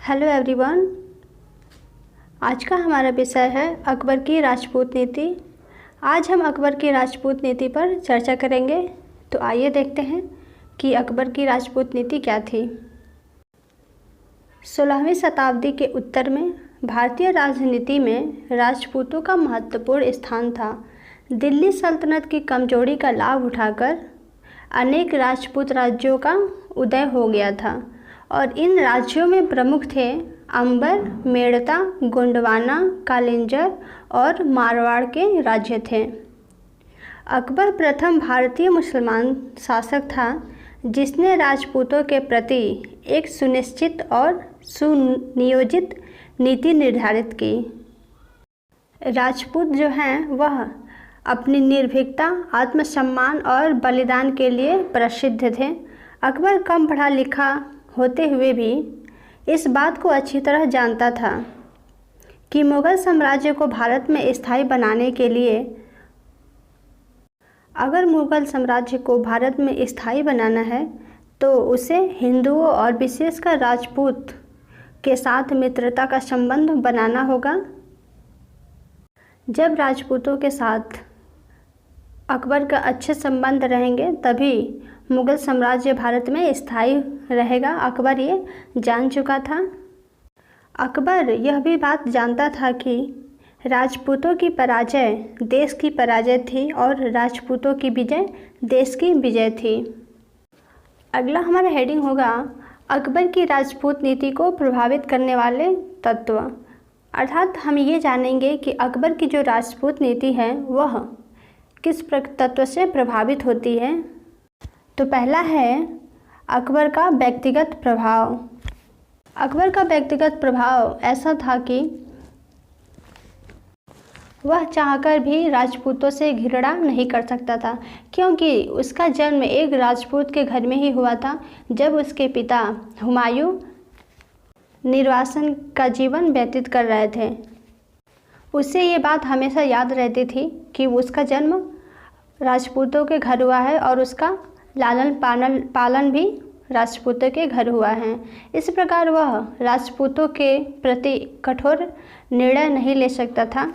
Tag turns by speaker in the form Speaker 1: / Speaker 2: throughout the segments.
Speaker 1: Hello everyone. आज का हमारा विषय है अकबर की राजपूत नीति। आज हम अकबर की राजपूत नीति पर चर्चा करेंगे। तो आइए देखते हैं कि अकबर की राजपूत नीति क्या थी। 16वीं शताब्दी के उत्तर में भारतीय राजनीति में राजपूतों का महत्वपूर्ण स्थान था। दिल्ली सल्तनत की कमजोरी का लाभ उठाकर अनेक राजपूत राज्यों का उदय हो गया था और इन राज्यों में प्रमुख थे अंबर, मेड़ता, गोंडवाना, कालिंजर और मारवाड़ के राज्य थे। अकबर प्रथम भारतीय मुसलमान शासक था जिसने राजपूतों के प्रति एक सुनिश्चित और सुनियोजित नीति निर्धारित की। राजपूत जो हैं वह अपनी निर्भीकता, आत्मसम्मान और बलिदान के लिए प्रसिद्ध थे। अकबर कम पढ़ा लिखा होते हुए भी इस बात को अच्छी तरह जानता था कि मुग़ल साम्राज्य को भारत में स्थायी बनाने के लिए अगर मुग़ल साम्राज्य को भारत में स्थायी बनाना है तो उसे हिंदुओं और विशेषकर राजपूत के साथ मित्रता का संबंध बनाना होगा। जब राजपूतों के साथ अकबर का अच्छे संबंध रहेंगे तभी मुग़ल साम्राज्य भारत में स्थायी रहेगा। अकबर ये जान चुका था। अकबर यह भी बात जानता था कि राजपूतों की पराजय देश की पराजय थी और राजपूतों की विजय देश की विजय थी। अगला हमारा हेडिंग होगा अकबर की राजपूत नीति को प्रभावित करने वाले तत्व। अर्थात हम ये जानेंगे कि अकबर की जो राजपूत नीति है वह किस तत्व से प्रभावित होती है। तो पहला है अकबर का व्यक्तिगत प्रभाव। अकबर का व्यक्तिगत प्रभाव ऐसा था कि वह चाहकर भी राजपूतों से घृणा नहीं कर सकता था, क्योंकि उसका जन्म एक राजपूत के घर में ही हुआ था जब उसके पिता हुमायूं निर्वासन का जीवन व्यतीत कर रहे थे। उसे ये बात हमेशा याद रहती थी कि उसका जन्म राजपूतों के घर हुआ है और उसका लालन पालन भी राजपूतों के घर हुआ है। इस प्रकार वह राजपूतों के प्रति कठोर निर्णय नहीं ले सकता था।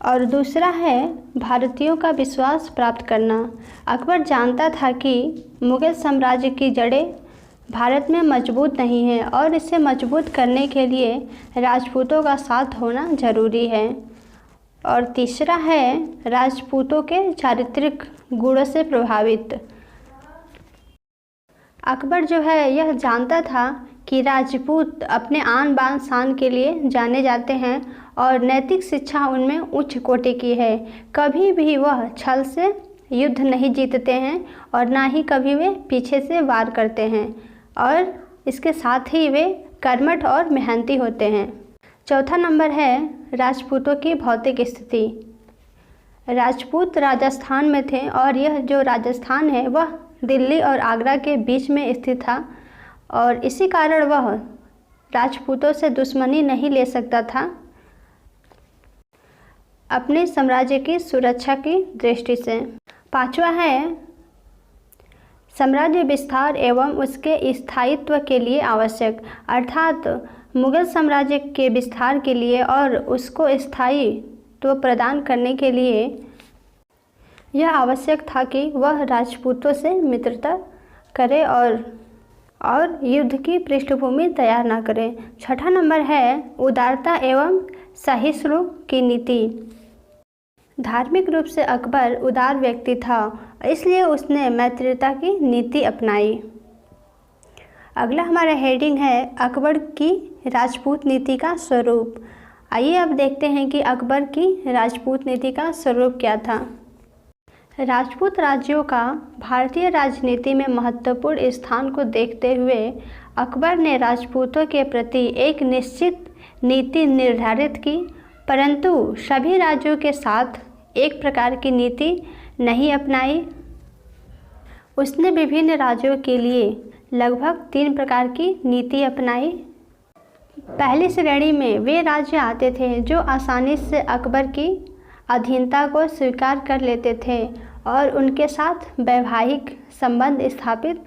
Speaker 1: और दूसरा है भारतीयों का विश्वास प्राप्त करना। अकबर जानता था कि मुग़ल साम्राज्य की जड़ें भारत में मजबूत नहीं है और इसे मजबूत करने के लिए राजपूतों का साथ होना जरूरी है। और तीसरा है राजपूतों के चारित्रिक गुणों से प्रभावित। अकबर जो है यह जानता था कि राजपूत अपने आन बान शान के लिए जाने जाते हैं और नैतिक शिक्षा उनमें उच्च कोटि की है। कभी भी वह छल से युद्ध नहीं जीतते हैं और ना ही कभी वे पीछे से वार करते हैं और इसके साथ ही वे कर्मठ और मेहनती होते हैं। चौथा नंबर है राजपूतों की भौतिक स्थिति। राजपूत राजस्थान में थे और यह जो राजस्थान है वह दिल्ली और आगरा के बीच में स्थित था और इसी कारण वह राजपूतों से दुश्मनी नहीं ले सकता था अपने साम्राज्य की सुरक्षा की दृष्टि से। पांचवा है साम्राज्य विस्तार एवं उसके स्थायित्व के लिए आवश्यक। अर्थात मुग़ल साम्राज्य के विस्तार के लिए और उसको स्थायित्व प्रदान करने के लिए यह आवश्यक था कि वह राजपूतों से मित्रता करे और युद्ध की पृष्ठभूमि तैयार ना करे। छठा नंबर है उदारता एवं सहिष्णु की नीति। धार्मिक रूप से अकबर उदार व्यक्ति था, इसलिए उसने मैत्रीता की नीति अपनाई। अगला हमारा हेडिंग है अकबर की राजपूत नीति का स्वरूप। आइए अब देखते हैं कि अकबर की राजपूत नीति का स्वरूप क्या था। राजपूत राज्यों का भारतीय राजनीति में महत्वपूर्ण स्थान को देखते हुए अकबर ने राजपूतों के प्रति एक निश्चित नीति निर्धारित की, परंतु सभी राज्यों के साथ एक प्रकार की नीति नहीं अपनाई। उसने विभिन्न राज्यों के लिए लगभग 3 प्रकार की नीति अपनाई। पहली श्रेणी में वे राज्य आते थे जो आसानी से अकबर की अधीनता को स्वीकार कर लेते थे और उनके साथ वैवाहिक संबंध स्थापित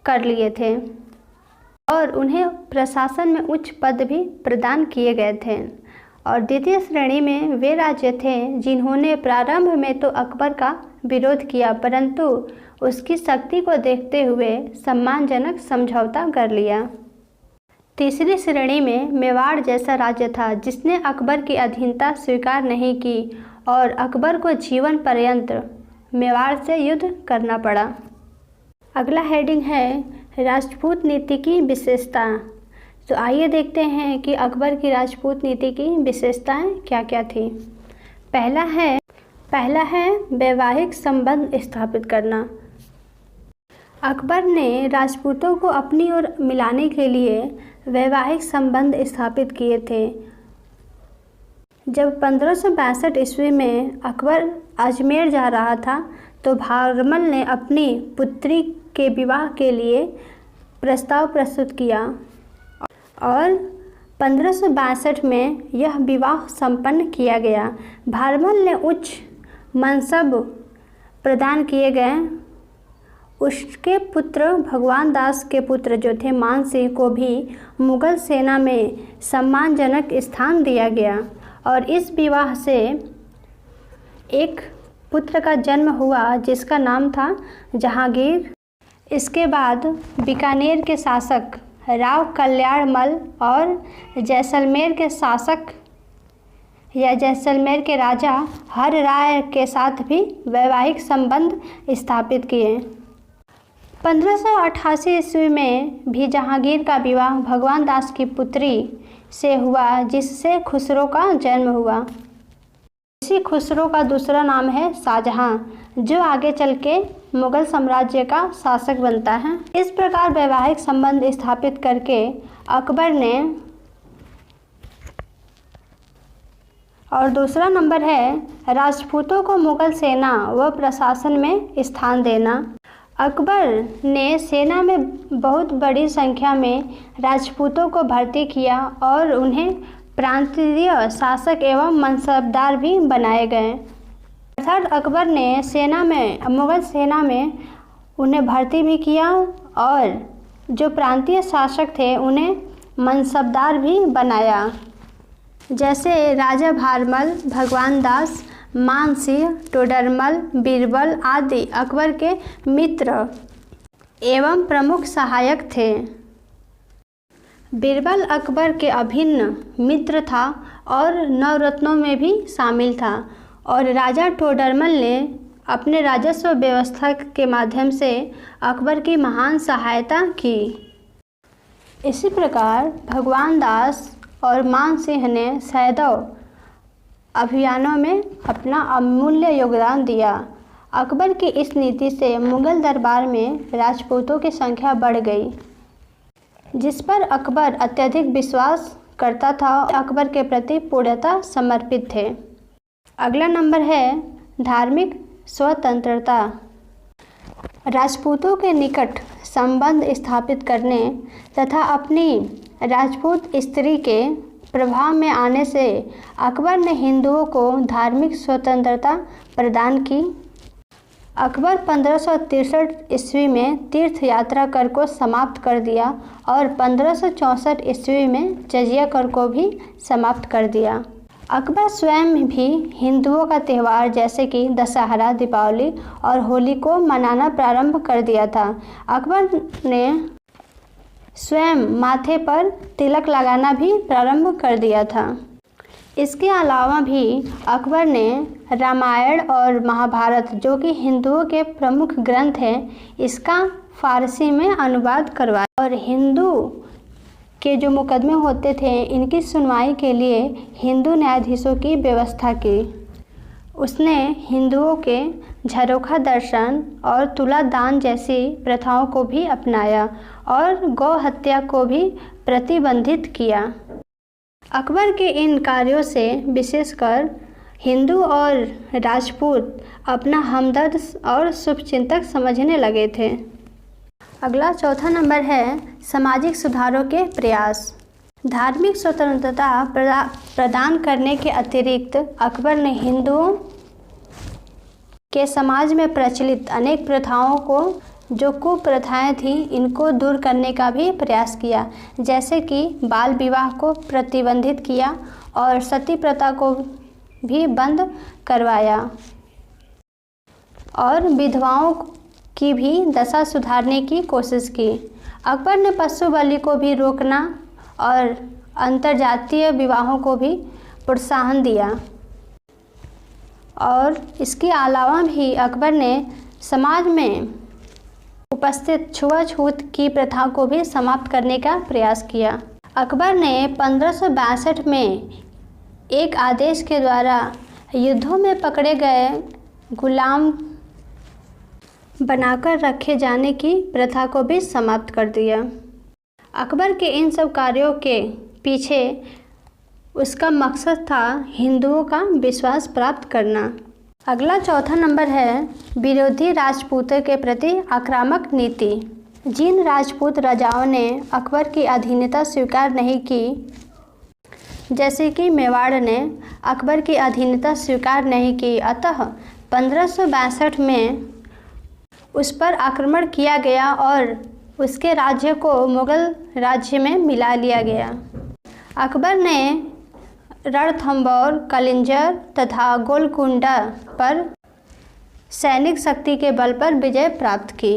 Speaker 1: कर लिए थे। और उन्हें प्रशासन में उच्च पद भी प्रदान किए गए थे। और द्वितीय श्रेणी में वे राज्य थे जिन्होंने प्रारंभ में तो अकबर का विरोध किया, परंतु उसकी शक्ति को देखते हुए सम्मानजनक समझौता कर लिया। तीसरी श्रेणी में मेवाड़ जैसा राज्य था जिसने अकबर की अधीनता स्वीकार नहीं की और अकबर को जीवन पर्यंत मेवाड़ से युद्ध करना पड़ा। अगला हेडिंग है राजपूत नीति की विशेषता। तो आइए देखते हैं कि अकबर की राजपूत नीति की विशेषताएं क्या क्या थी। पहला है वैवाहिक संबंध स्थापित करना। अकबर ने राजपूतों को अपनी ओर मिलाने के लिए वैवाहिक संबंध स्थापित किए थे। जब 1562 ईस्वी में अकबर अजमेर जा रहा था तो भारमल ने अपनी पुत्री के विवाह के लिए प्रस्ताव प्रस्तुत किया और 1562 में यह विवाह संपन्न किया गया। भारमल ने उच्च मनसब प्रदान किए गए। उसके पुत्र भगवान दास के पुत्र जो थे मान सिंह को भी मुगल सेना में सम्मानजनक स्थान दिया गया और इस विवाह से एक पुत्र का जन्म हुआ जिसका नाम था जहांगीर। इसके बाद बीकानेर के शासक राव कल्याणमल और जैसलमेर के शासक या जैसलमेर के राजा हर राय के साथ भी वैवाहिक संबंध स्थापित किए। 1588 ईस्वी में भी जहांगीर का विवाह भगवान दास की पुत्री से हुआ जिससे खुसरो का जन्म हुआ। इसी खुसरो का दूसरा नाम है शाहजहां जो आगे चल के मुगल साम्राज्य का शासक बनता है। इस प्रकार वैवाहिक संबंध स्थापित करके अकबर ने, और दूसरा नंबर है राजपूतों को मुगल सेना व प्रशासन में स्थान देना। अकबर ने सेना में बहुत बड़ी संख्या में राजपूतों को भर्ती किया और उन्हें प्रांतीय शासक एवं मनसबदार भी बनाए गए। अर्थात अकबर ने मुगल सेना में उन्हें भर्ती भी किया और जो प्रांतीय शासक थे उन्हें मनसबदार भी बनाया। जैसे राजा भारमल, भगवान दास, मान सिंह, टोडरमल, बीरबल आदि अकबर के मित्र एवं प्रमुख सहायक थे। बीरबल अकबर के अभिन्न मित्र था और नवरत्नों में भी शामिल था और राजा टोडरमल ने अपने राजस्व व्यवस्था के माध्यम से अकबर की महान सहायता की। इसी प्रकार भगवान दास और मान सिंह ने सैदव अभियानों में अपना अमूल्य योगदान दिया। अकबर की इस नीति से मुगल दरबार में राजपूतों की संख्या बढ़ गई जिस पर अकबर अत्यधिक विश्वास करता था। अकबर के प्रति पूर्णतः समर्पित थे। अगला नंबर है धार्मिक स्वतंत्रता। राजपूतों के निकट संबंध स्थापित करने तथा अपनी राजपूत स्त्री के प्रभाव में आने से अकबर ने हिंदुओं को धार्मिक स्वतंत्रता प्रदान की। अकबर 1563 ईस्वी में तीर्थ यात्रा कर को समाप्त कर दिया और 1564 ईस्वी में जजिया कर को भी समाप्त कर दिया। अकबर स्वयं भी हिंदुओं का त्यौहार जैसे कि दशहरा, दीपावली और होली को मनाना प्रारंभ कर दिया था। अकबर ने स्वयं माथे पर तिलक लगाना भी प्रारंभ कर दिया था। इसके अलावा भी अकबर ने रामायण और महाभारत जो कि हिंदुओं के प्रमुख ग्रंथ हैं इसका फारसी में अनुवाद करवाया और हिंदू के जो मुकदमे होते थे इनकी सुनवाई के लिए हिंदू न्यायाधीशों की व्यवस्था की। उसने हिंदुओं के झरोखा दर्शन और तुला दान जैसी प्रथाओं को भी अपनाया और गौ हत्या को भी प्रतिबंधित किया। अकबर के इन कार्यों से विशेषकर हिंदू और राजपूत अपना हमदर्द और शुभचिंतक समझने लगे थे। अगला चौथा नंबर है सामाजिक सुधारों के प्रयास। धार्मिक स्वतंत्रता प्रदान करने के अतिरिक्त अकबर ने हिंदुओं के समाज में प्रचलित अनेक प्रथाओं को जो कुप्रथाएं थीं इनको दूर करने का भी प्रयास किया, जैसे कि बाल विवाह को प्रतिबंधित किया और सती प्रथा को भी बंद करवाया और विधवाओं की भी दशा सुधारने की कोशिश की। अकबर ने पशु बलि को भी रोकना और अंतर्जातीय विवाहों को भी प्रोत्साहन दिया और इसके अलावा भी अकबर ने समाज में उपस्थित छुआछूत की प्रथा को भी समाप्त करने का प्रयास किया। अकबर ने 1562 में एक आदेश के द्वारा युद्धों में पकड़े गए गुलाम बनाकर रखे जाने की प्रथा को भी समाप्त कर दिया। अकबर के इन सब कार्यों के पीछे उसका मकसद था हिंदुओं का विश्वास प्राप्त करना। अगला चौथा नंबर है विरोधी राजपूतों के प्रति आक्रामक नीति। जिन राजपूत राजाओं ने अकबर की अधीनता स्वीकार नहीं की, जैसे कि मेवाड़ ने अकबर की अधीनता स्वीकार नहीं की, अतः 1562 में उस पर आक्रमण किया गया और उसके राज्य को मुगल राज्य में मिला लिया गया। अकबर ने रणथंभौर, कलिंजर तथा गोलकुंडा पर सैनिक शक्ति के बल पर विजय प्राप्त की।